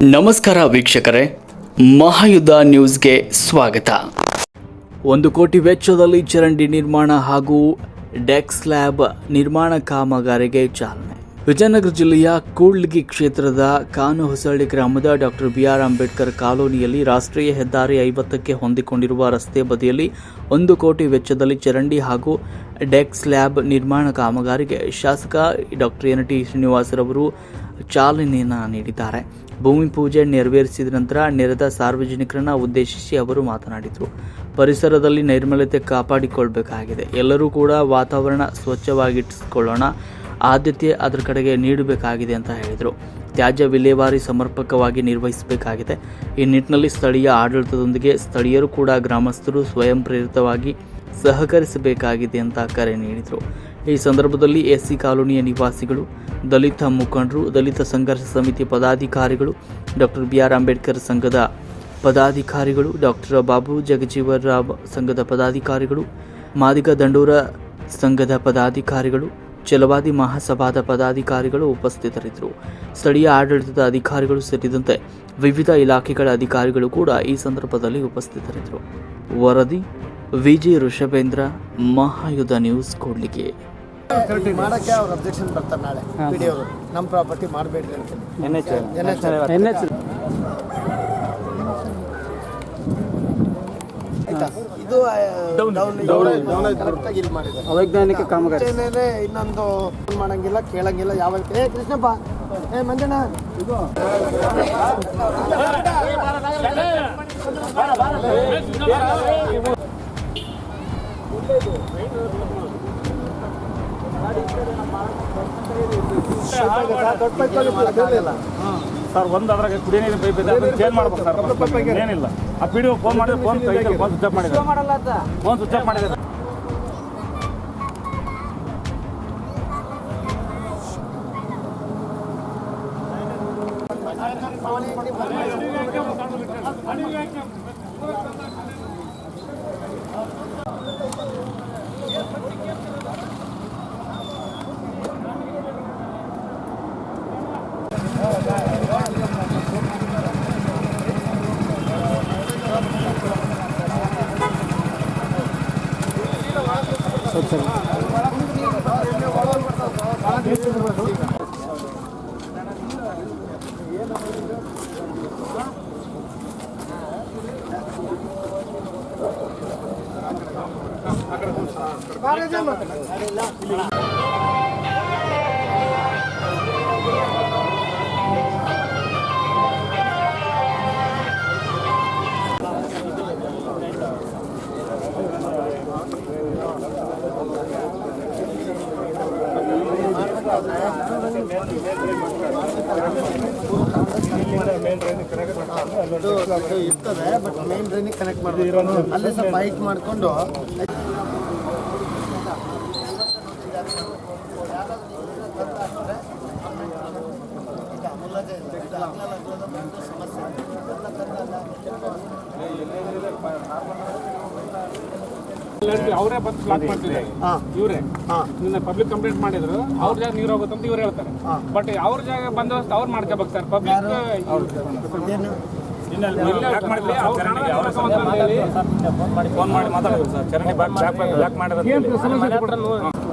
ನಮಸ್ಕಾರ ವೀಕ್ಷಕರೇ, ಮಹಾಯುದ್ಧ ನ್ಯೂಸ್ಗೆ ಸ್ವಾಗತ. 1 ಕೋಟಿ ವೆಚ್ಚದಲ್ಲಿ ಚರಂಡಿ ನಿರ್ಮಾಣ ಹಾಗೂ ಡೆಕ್ ಸ್ಲ್ಯಾಬ್ ನಿರ್ಮಾಣ ಕಾಮಗಾರಿಗೆ ಚಾಲನೆ. ವಿಜಯನಗರ ಜಿಲ್ಲೆಯ ಕೂಡ್ಲಿಗಿ ಕ್ಷೇತ್ರದ ಕಾನುಹೊಸಳ್ಳಿ ಗ್ರಾಮದ ಡಾಕ್ಟರ್ ಬಿ.ಆರ್. ಅಂಬೇಡ್ಕರ್ ಕಾಲೋನಿಯಲ್ಲಿ ರಾಷ್ಟ್ರೀಯ ಹೆದ್ದಾರಿ 50ಕ್ಕೆ ಹೊಂದಿಕೊಂಡಿರುವ ರಸ್ತೆ ಬದಿಯಲ್ಲಿ 1 ಕೋಟಿ ವೆಚ್ಚದಲ್ಲಿ ಚರಂಡಿ ಹಾಗೂ ಡೆಕ್ ಸ್ಲ್ಯಾಬ್ ನಿರ್ಮಾಣ ಕಾಮಗಾರಿಗೆ ಶಾಸಕ ಡಾಕ್ಟರ್ ಎನ್.ಟಿ. ಶ್ರೀನಿವಾಸರವರು ಚಾಲನೆಯನ್ನು ನೀಡಿದ್ದಾರೆ. ಭೂಮಿ ಪೂಜೆ ನೆರವೇರಿಸಿದ ನಂತರ ನೆರೆದ ಸಾರ್ವಜನಿಕರನ್ನು ಉದ್ದೇಶಿಸಿ ಅವರು ಮಾತನಾಡಿದರು. ಪರಿಸರದಲ್ಲಿ ನೈರ್ಮಲ್ಯತೆ ಕಾಪಾಡಿಕೊಳ್ಳಬೇಕಾಗಿದೆ. ಎಲ್ಲರೂ ಕೂಡ ವಾತಾವರಣ ಸ್ವಚ್ಛವಾಗಿಟ್ಟುಕೊಳ್ಳೋಣ, ಆದ್ಯತೆ ಅದರ ಕಡೆಗೆ ನೀಡಬೇಕಾಗಿದೆ ಅಂತ ಹೇಳಿದರು. ತ್ಯಾಜ್ಯ ವಿಲೇವಾರಿ ಸಮರ್ಪಕವಾಗಿ ನಿರ್ವಹಿಸಬೇಕಾಗಿದೆ. ಈ ನಿಟ್ಟಿನಲ್ಲಿ ಸ್ಥಳೀಯ ಆಡಳಿತದೊಂದಿಗೆ ಸ್ಥಳೀಯರು ಕೂಡ ಗ್ರಾಮಸ್ಥರು ಸ್ವಯಂ ಪ್ರೇರಿತವಾಗಿ ಸಹಕರಿಸಬೇಕಾಗಿದೆ ಅಂತ ಕರೆ ನೀಡಿದರು. ಈ ಸಂದರ್ಭದಲ್ಲಿ ಎಸ್ಸಿ ಕಾಲೋನಿಯ ನಿವಾಸಿಗಳು, ದಲಿತ ಮುಖಂಡರು, ದಲಿತ ಸಂಘರ್ಷ ಸಮಿತಿ ಪದಾಧಿಕಾರಿಗಳು, ಡಾಕ್ಟರ್ ಬಿ.ಆರ್. ಅಂಬೇಡ್ಕರ್ ಸಂಘದ ಪದಾಧಿಕಾರಿಗಳು, ಡಾಕ್ಟರ್ ಬಾಬು ಜಗಜೀವನರಾಮ್ ಸಂಘದ ಪದಾಧಿಕಾರಿಗಳು, ಮಾದಿಗ ದಂಡೂರ ಸಂಘದ ಪದಾಧಿಕಾರಿಗಳು, ಛಲವಾದಿ ಮಹಾಸಭಾದ ಪದಾಧಿಕಾರಿಗಳು ಉಪಸ್ಥಿತರಿದ್ದರು. ಸ್ಥಳೀಯ ಆಡಳಿತದ ಅಧಿಕಾರಿಗಳು ಸೇರಿದಂತೆ ವಿವಿಧ ಇಲಾಖೆಗಳ ಅಧಿಕಾರಿಗಳು ಕೂಡ ಈ ಸಂದರ್ಭದಲ್ಲಿ ಉಪಸ್ಥಿತರಿದ್ದರು. ವರದಿ ವಿಜಿ ಋಷಭೇಂದ್ರ, ಮಹಾಯುದ್ಧ ನ್ಯೂಸ್, ಕೂಡ್ಲಿಗಿ. ಮಾಡಕ್ಕೆ ಅವ್ರ ಅಬ್ಜೆಕ್ಷನ್ ಬರ್ತಾರೆ ನಾಳೆ. ಪಿಡಿ ಅವರು ನಮ್ಮ ಪ್ರಾಪರ್ಟಿ ಮಾಡಬೇಡ್ರಿ ಅಂತ ಆಯ್ತಾ. ಇದು ಕರೆಕ್ಟಾಗಿ ಇಲ್ಲಿ ಮಾಡಿದ್ದಾರೆ. ಅವೈಜ್ಞಾನಿಕ ಕಾಮಗಾರಿ ಇನ್ನೊಂದು ಮಾಡಂಗಿಲ್ಲ, ಕೇಳಂಗಿಲ್ಲ. ಯಾವ ಕೃಷ್ಣಪ್ಪ, ಮಂಜಣ್ಣ, ಇದು ಸರ್, ಒಂದು ಅದ್ರಾಗ ಕುಡಿಯ ನೀರಿನ ಪೈಪ್ ಇದೆ, ಅದನ್ನ ಚೇಂಜ್ ಮಾಡ್ಬೇಕು ಸರ್. ಏನಿಲ್ಲ, ಆ ಪಿ ಡಿ ಫೋನ್ ಮಾಡಿದ್ರೆ ಫೋನ್ ಸ್ವಿಚ್ ಆಫ್ ಮಾಡಿದ್ದಾರೆ. ಫೋನ್ ಸ್ವಿಚ್ ಆಫ್ ಮಾಡಿದ್ದಾರೆ. ಇರ್ತದೆ, ಬಟ್ ಮೇನ್ ಡ್ರೈನಿಗೆ ಕನೆಕ್ಟ್ ಮಾಡಬೇಕು. ಅಲ್ಲೇ ಸ್ವಲ್ಪ ಹೈಟ್ ಮಾಡಿಕೊಂಡು ಅವರೇ ಬಂದು ಬ್ಲಾಕ್ ಮಾಡ್ತಿದ್ದಾರೆ. ಇವರೇ ನಿನ್ನ ಪಬ್ಲಿಕ್ ಕಂಪ್ಲೇಂಟ್ ಮಾಡಿದ್ರು, ಅವ್ರ ಜಾಗ ನೀರು ಹೋಗುತ್ತೆ ಅಂತ ಇವ್ರು ಹೇಳ್ತಾರೆ. ಬಟ್ ಅವ್ರ ಜಾಗ ಬಂದೋಬಸ್ತ್ ಅವ್ರು ಮಾಡ್ಕೋಬೇಕು ಸರ್. ಪಬ್ಲಿಕ್ ಫೋನ್ ಮಾಡಿ ಮಾತಾಡಬೇಕು ಸರ್. ಚರಂಡಿ ಬ್ಲಾಕ್ ಮಾಡಿದ್ರೆ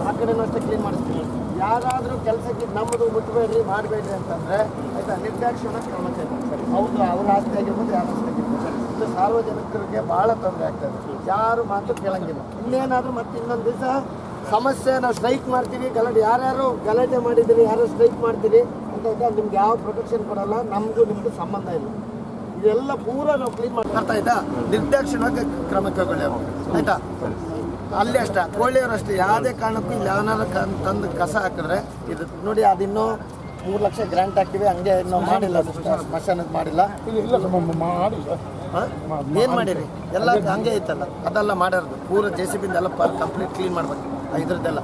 ಆ ಕಡೆನೂ ಅಷ್ಟೇ ಕ್ಲೀನ್ ಮಾಡಿಸ್ತೀವಿ. ಯಾರಾದರೂ ಕೆಲಸಕ್ಕೆ ನಮ್ಮದು ಮುಟ್ಟಬೇಡ್ರಿ, ಮಾಡಬೇಡ್ರಿ ಅಂತಂದರೆ ಆಯ್ತಾ, ನಿರ್ದಾಕ್ಷಿಣ್ಯ ಕ್ರಮ ಕೈಗೊಳ್ಳಿ. ಹೌದು, ಅವ್ರ ಆಸ್ತಿ ಆಗಿರ್ಬೋದು, ಯಾರ ಆಸ್ತಿ ಆಗಿರ್ಬೋದು. ಇದು ಸಾರ್ವಜನಿಕರಿಗೆ ಭಾಳ ತೊಂದರೆ ಆಗ್ತದೆ. ಯಾರು ಮಾತು ಕೇಳಂಗಿಲ್ಲ. ಇನ್ನೇನಾದರೂ ಮತ್ತೆ ಇನ್ನೊಂದು ದಿವಸ ಸಮಸ್ಯೆ, ನಾವು ಸ್ಟ್ರೈಕ್ ಮಾಡ್ತೀವಿ, ಗಲಾಟೆ, ಯಾರ್ಯಾರು ಗಲಾಟೆ ಮಾಡಿದ್ದೀರಿ, ಯಾರು ಸ್ಟ್ರೈಕ್ ಮಾಡ್ತೀರಿ ಅಂತ ನಿಮ್ಗೆ ಯಾವ ಪ್ರೊಟೆಕ್ಷನ್ ಕೊಡೋಲ್ಲ. ನಮಗೂ ನಿಮಗೂ ಸಂಬಂಧ ಇಲ್ಲ. ಇದೆಲ್ಲ ಪೂರ ನಾವು ಕ್ಲೀನ್ ಮಾಡಿ ಬರ್ತಾ ಆಯ್ತಾ. ನಿರ್ದಾಕ್ಷಿಣ್ಯವಾಗಿ ಕ್ರಮ ಕೈಗೊಳ್ಳಿ ಆಯ್ತಾ. ಅಲ್ಲಿ ಅಷ್ಟೇ, ಕೋಳಿಯವರು ಅಷ್ಟೇ, ಯಾವುದೇ ಕಾರಣಕ್ಕೂ ಇಲ್ಲಿ ಯಾವನಾರ ತಂದು ಕಸ ಹಾಕಿದ್ರೆ ಇದು ನೋಡಿ, ಅದಿನ್ನೂ 3 ಲಕ್ಷ ಗ್ರಾಂಟ್ ಹಾಕಿವಿ, ಹಂಗೆ ಇನ್ನೂ ಮಾಡಿಲ್ಲ, ಸ್ಮಶಾನದ ಮಾಡಿಲ್ಲ. ಏನು ಮಾಡಿರಿ? ಎಲ್ಲ ಹಂಗೆ ಐತಲ್ಲ, ಅದೆಲ್ಲ ಮಾಡಿರೋದು ಪೂರ JCB ಎಲ್ಲ ಕಂಪ್ಲೀಟ್ ಕ್ಲೀನ್ ಮಾಡ್ಬೇಕು. ಇದ್ರದ್ದೆಲ್ಲ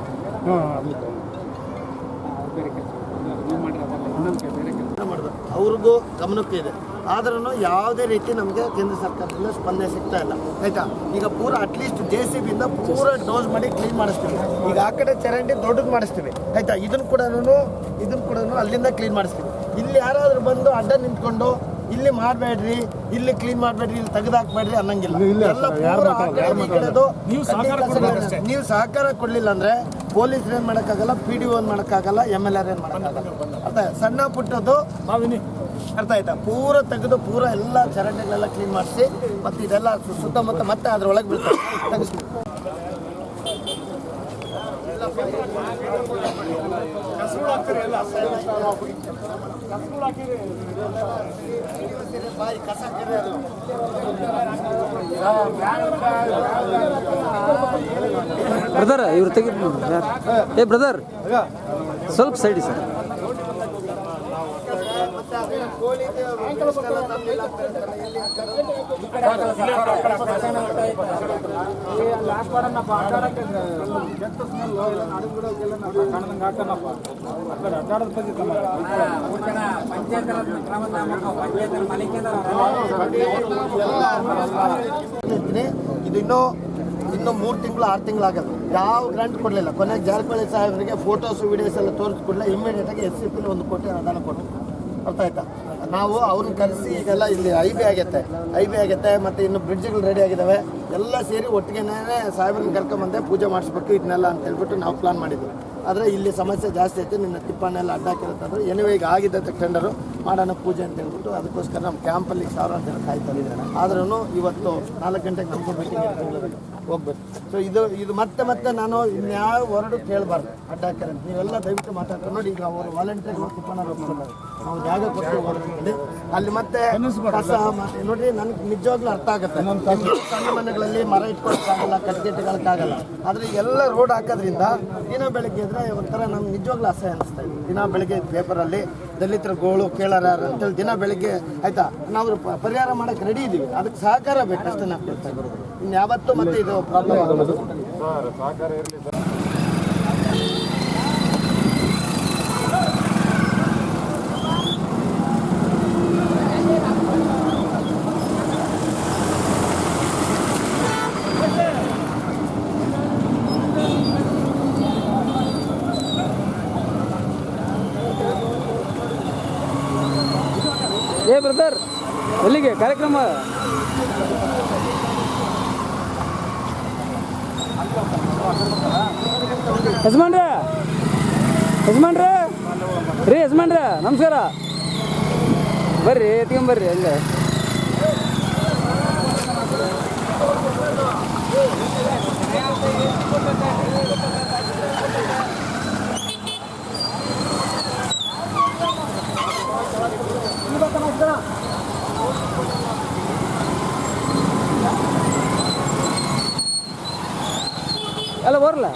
ಮಾಡಬೇಕು. ಅವ್ರಿಗೂ ಗಮನಕ್ಕೆ ಇದೆ. ಆದ್ರೂ ಯಾವುದೇ ರೀತಿ ನಮಗೆ ಕೇಂದ್ರ ಸರ್ಕಾರದಿಂದ ಸ್ಪಂದನೆ ಸಿಗ್ತಾ ಇಲ್ಲ ಆಯ್ತಾ. ಈಗ ಪೂರ ಅಟ್ಲೀಸ್ಟ್ JCB ಇಂದ ಪೂರ ಡೋಸ್ ಮಾಡಿ ಕ್ಲೀನ್ ಮಾಡಿಸ್ತೀವಿ. ಈಗ ಆ ಕಡೆ ಚರಂಡಿ ದೊಡ್ಡದು ಮಾಡಿಸ್ತೀವಿ ಆಯ್ತಾ. ಇದನ್ನು ಕೂಡ ಅಲ್ಲಿಂದ ಕ್ಲೀನ್ ಮಾಡಿಸ್ತೀವಿ. ಇಲ್ಲಿ ಯಾರಾದರೂ ಬಂದು ಅಡ್ಡ ನಿಂತ್ಕೊಂಡು ಇಲ್ಲಿ ಮಾಡಬೇಡ್ರಿ, ಇಲ್ಲಿ ಕ್ಲೀನ್ ಮಾಡಬೇಡ್ರಿ, ಇಲ್ಲಿ ತೆಗೆದಾಕ್ಬೇಡ್ರಿ ಅನ್ನಂಗಿಲ್ಲ. ಎಲ್ಲ ಪೂರ ಆ ಕಡೆ ಈ ಕಡೆದು ನೀವು ಸಹಕಾರ ಕೊಡ್ಲಿಲ್ಲ ಅಂದ್ರೆ ಪೊಲೀಸರು ಏನ್ ಮಾಡಕ್ಕಾಗಲ್ಲ, PDO ಏನ್ ಮಾಡಕ್ಕಾಗಲ್ಲ, MLR ಏನ್ ಮಾಡಕ್ಕಾಗಲ್ಲ. ಅರ್ಥ ಸಣ್ಣ ಪುಟ್ಟದ್ದು ಅರ್ಥ ಆಯ್ತಾ? ಪೂರ ತೆಗೆದು ಪೂರ ಎಲ್ಲ ಚರಂಡಿಗಳೆಲ್ಲ ಕ್ಲೀನ್ ಮಾಡಿಸಿ ಮತ್ತೆ ಇದೆಲ್ಲ ಸುತ್ತಮುತ್ತ ಮತ್ತೆ ಅದ್ರೊಳಗೆ ಬೀಳ್ತಾರೆ, ತೆಗಿಸ್ತೀವಿ. ಬ್ರದರ್ ಇವ್ರು ತೆಗಿದ್ರು ಏ ಬ್ರದರ್ ಸ್ವಲ್ಪ ಸೈಡಿ ಸರ್. ಇದು ಇನ್ನೂ 3 ತಿಂಗಳು 6 ತಿಂಗಳು ಆಗಲ್ಲ, ಯಾವ ಗ್ರಾಂಟ್ ಕೊಡಲಿಲ್ಲ. ಕೊನೆಗೆ ಜಾರಕಿಹೊಳಿ ಸಾಹೇಬರಿಗೆ ಫೋಟೋಸು ವಿಡಿಯೋಸ್ ಎಲ್ಲ ತೋರಿಸ್ಕೊಡ್ಲಿಲ್ಲ, ಇಮಿಡಿಯೇಟಾಗಿ SCP 1 ಕೋಟಿ ಅನುದಾನ ಕೊಟ್ಟು. ಅರ್ಥ ಆಯ್ತಾ? ನಾವು ಅವ್ರನ್ನ ಕರೆಸಿ ಈಗೆಲ್ಲ ಇಲ್ಲಿ IB ಆಗೈತೆ ಮತ್ತು ಇನ್ನು ಬ್ರಿಡ್ಜ್ಗಳು ರೆಡಿ ಆಗಿದ್ದಾವೆ, ಎಲ್ಲ ಸೇರಿ ಒಟ್ಟಿಗೆನೇ ಸಾಹೇಬ್ರನ್ನ ಕರ್ಕೊಂಬಂದೆ ಪೂಜೆ ಮಾಡಿಸ್ಬೇಕು ಇದನ್ನೆಲ್ಲ ಅಂತ ಹೇಳ್ಬಿಟ್ಟು ನಾವು ಪ್ಲಾನ್ ಮಾಡಿದ್ವಿ. ಆದರೆ ಇಲ್ಲಿ ಸಮಸ್ಯೆ ಜಾಸ್ತಿ ಐತೆ, ನಿನ್ನ ತಿಪ್ಪನ್ನೆಲ್ಲ ಅಡ್ಡಾಕಿರುತ್ತಂದ್ರೆ ಏನಿವೆ ಈಗ ಆಗಿದೆ ಟೆಂಡರು ಮಾಡೋಣ ಪೂಜೆ ಅಂತ ಹೇಳ್ಬಿಟ್ಟು ಅದಕ್ಕೋಸ್ಕರ ನಮ್ಮ ಕ್ಯಾಂಪಲ್ಲಿ 1000 ಜನ ಕಾಯ್ತಾರೆ. ಆದ್ರೂ ಇವತ್ತು 4 ಗಂಟೆಗೆ ನಮಗೂ ಮೀಟಿಂಗ್ ಹೋಗ್ಬೇಕು. ಸೊ ಇದು ಮತ್ತೆ ನಾನು ಇನ್ಯಾವ ಹೊರಡು ಕೇಳಬಾರ್ದು ಅಡ್ಡಾಕಿರ. ನೀವೆಲ್ಲ ದಯವಿಟ್ಟು ಮಾತಾಡ್ತಾರೆ ನೋಡಿ. ಈಗ ಅವರು ವಾಲಂಟಿಯರ್ ತಿಪ್ಪಣ್ಣ ಹೋಗ್ತಾರೆ, ನಾವು ಜಾಗ ಕೊಟ್ಟು ಹೋಗ್ತೀವಿ ಅಲ್ಲಿ ಮತ್ತೆ ಕಸ ಮತ್ತೆ ನೋಡ್ರಿ. ನನಗೆ ನಿಜವಾಗ್ಲೂ ಅರ್ಥ ಆಗುತ್ತೆ, ಸಣ್ಣ ಮನೆಗಳಲ್ಲಿ ಮರ ಇಟ್ಕೊಳಕ್ಕಾಗಲ್ಲ, ಕಟ್ಗೆಟ್ಗಳಕ್ಕಾಗಲ್ಲ. ಆದರೆ ಎಲ್ಲ ರೋಡ್ ಹಾಕೋದ್ರಿಂದ ದಿನ ಬೆಳಗ್ಗೆ ಇದ್ರೆ ಒಂಥರ ನಮ್ಗೆ ನಿಜವಾಗ್ಲೂ ಅಸಹ್ಯ ಅನಿಸ್ತಾ ಇದೆ. ದಿನ ಬೆಳಗ್ಗೆ ಪೇಪರಲ್ಲಿ ದಲಿತರ ಗೋಳು ಕೇಳಾರ ಅಂತೇಳಿ ದಿನ ಬೆಳಗ್ಗೆ ಆಯ್ತಾ, ನಾವು ಪರಿಹಾರ ಮಾಡಕ್ಕೆ ರೆಡಿ ಇದ್ದೀವಿ, ಅದಕ್ಕೆ ಸಹಕಾರ ಬೇಕಷ್ಟೇ ನಾವು ಕೇಳ್ತಾ ಇರೋದು. ಇನ್ಯಾವತ್ತೂ ಮತ್ತೆ ಇದು ಪ್ರಾಬ್ಲಮ್ ಆಗೋದು ಸಹಕಾರ ಇರಲಿ. ಏ ಬ್ರದರ್ ಎಲ್ಲಿಗೆ ಕಾರ್ಯಕ್ರಮ? ಯಜಮಾನ್ರೆ ರೀ ಯಜಮಾನ್ರೆ ನಮಸ್ಕಾರ, ಬರ್ರಿ ಎತ್ಕೊಂಬರ್ರಿ ಹಂಗೆ. ಎಲ್ಲ ಬರಲ್ಲ